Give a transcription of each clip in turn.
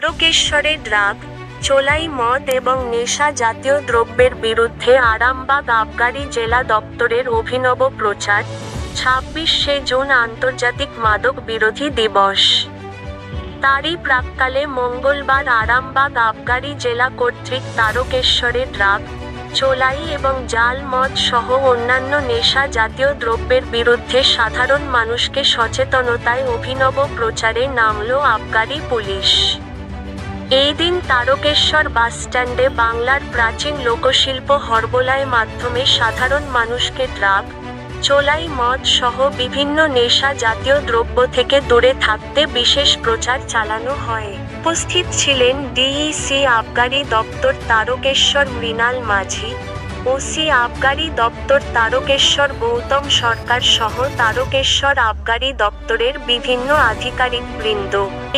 তারকেশ্বরে drug, চোলাই মদ এবং নেশা জাতীয় দ্রব্যের বিরুদ্ধে আরামবাগ আবগারি জেলা দপ্তরের অভিনব প্রচার। 26শে জুন আন্তর্জাতিক মাদক বিরোধী দিবস। তারই প্রাক্কালে মঙ্গলবার আরামবাগ আবগারি জেলা কর্তৃক তারকেশ্বরে ড্রাগ, চোলাই এবং জাল মদ সহ অন্যান্য নেশা জাতীয় দ্রব্যের বিরুদ্ধে সাধারণ মানুষকে সচেতনতায় অভিনব প্রচারে নামল আবগারি পুলিশ। এই দিন তারকেশ্বর বাসস্ট্যান্ডে বাংলার প্রাচীন লোকশিল্প হরবোলায় মাধ্যমে সাধারণ মানুষকে ড্রাগ, চোলাই মদ সহ বিভিন্ন নেশা জাতীয় দ্রব্য থেকে দূরে থাকতে বিশেষ প্রচার চালানো হয়। উপস্থিত ছিলেন ডিইসি আবগারি দপ্তর তারকেশ্বর মৃণাল মাঝি, ওসি আবগারি দপ্তর তারকেশ্বর গৌতম সরকার সহ তারকেশ্বর আবগারি দপ্তরের বিভিন্ন আধিকারিকবৃন্দ।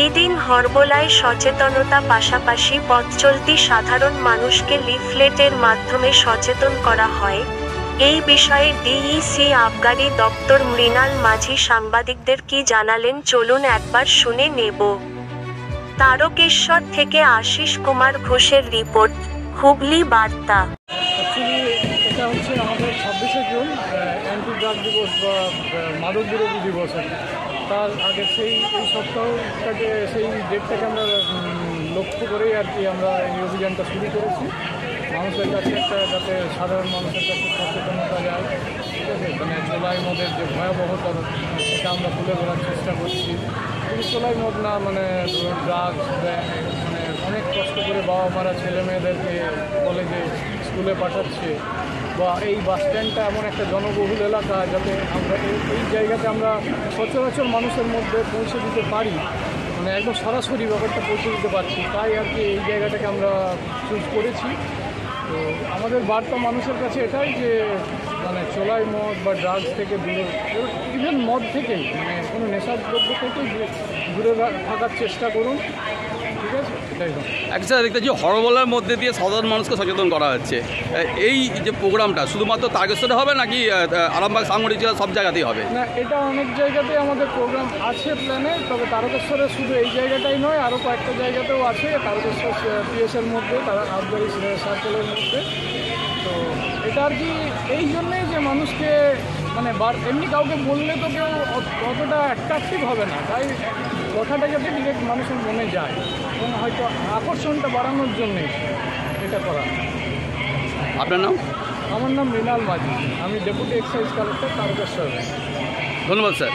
এদিন হরবোলায় সচেতনতা পাশাপাশি পথচলতি সাধারণ মানুষকে লিফলেটের মাধ্যমে সচেতন করা হয়। এই বিষয়ে ডিইসি আবগারি দপ্তর মৃণাল মাঝি সাংবাদিকদের কি জানালেন চলুন একবার শুনে নেব। তারকেশ্বর থেকে আশিস কুমার ঘোষের রিপোর্ট, হুগলি বার্তা। এটা হচ্ছে আমাদের 26শে জুন অ্যান্টি ড্রাগ দিবস বা মাদক বিরোধী দিবস আর কি। তার আগে এই সপ্তাহটাকে সেই ডেটটাকে আমরা লক্ষ্য করেই আর কি আমরা এই অভিযানটা শুরু করেছি। মানুষের কাছে যাতে সাধারণ মানুষের কাছে সচেতনতা যায়, ঠিক আছে। মানে চোলাই মদের যে ভয়াবহতা সেটা আমরা তুলে ধরার চেষ্টা করছি। কিন্তু চোলাই মদ না, মানে ড্রাগস, মানে অনেক কষ্ট করে বাবা মারা ছেলে মেয়েদেরকে কলেজে স্কুলে পাঠাচ্ছে, বা এই বাসস্ট্যান্ডটা এমন একটা জনবহুল এলাকা যাতে আমরা এই জায়গাতে আমরা সচরাচর মানুষের মধ্যে পৌঁছে দিতে পারি, মানে একদম সরাসরি ব্যাপারটা পৌঁছে দিতে পারছি। তাই আর কি এই জায়গাটাকে আমরা চুজ করেছি। তো আমাদের বার্তা মানুষের কাছে এটাই যে মানে চোলাই মদ বা ড্রাগস থেকে দূরে, ইভেন মদ থেকেই, মানে কোনো নেশার দ্রব্য থেকেই দূরে থাকার চেষ্টা করুন, ঠিক আছে। এটাই একটা দেখতে যে হরবোলার মধ্যে দিয়ে সাধারণ মানুষকে সচেতন করা হচ্ছে। এই যে প্রোগ্রামটা শুধুমাত্র তারকেশ্বরে হবে নাকি আরামবাগ সাংগঠনিক জেলা সব জায়গাতেই হবে? না, এটা অনেক জায়গাতেই আমাদের প্রোগ্রাম আছে প্ল্যানে, তবে তারকেশ্বরে শুধু এই জায়গাটাই নয়, আরও কয়েকটা জায়গাতেও আছে। তারকেশ্বর পিএসের মধ্যে, তারা আবগারি সার্কেলের মধ্যে। তো এটা আর কি এই জন্যেই যে মানুষকে মানে এমনি কাউকে বললে তো কেউ অতটা অ্যাট্রাকটিভ হবে না, তাই কথাটা যাতে ডিরেক্ট মানুষের মনে যায় এবং হয়তো আকর্ষণটা বাড়ানোর জন্যে এটা করা। আপনার নাম? আমার নাম মৃণাল মাঝি, আমি ডেপুটি এক্সাইজ কালেক্টর তারকেশ্বর। ধন্যবাদ স্যার।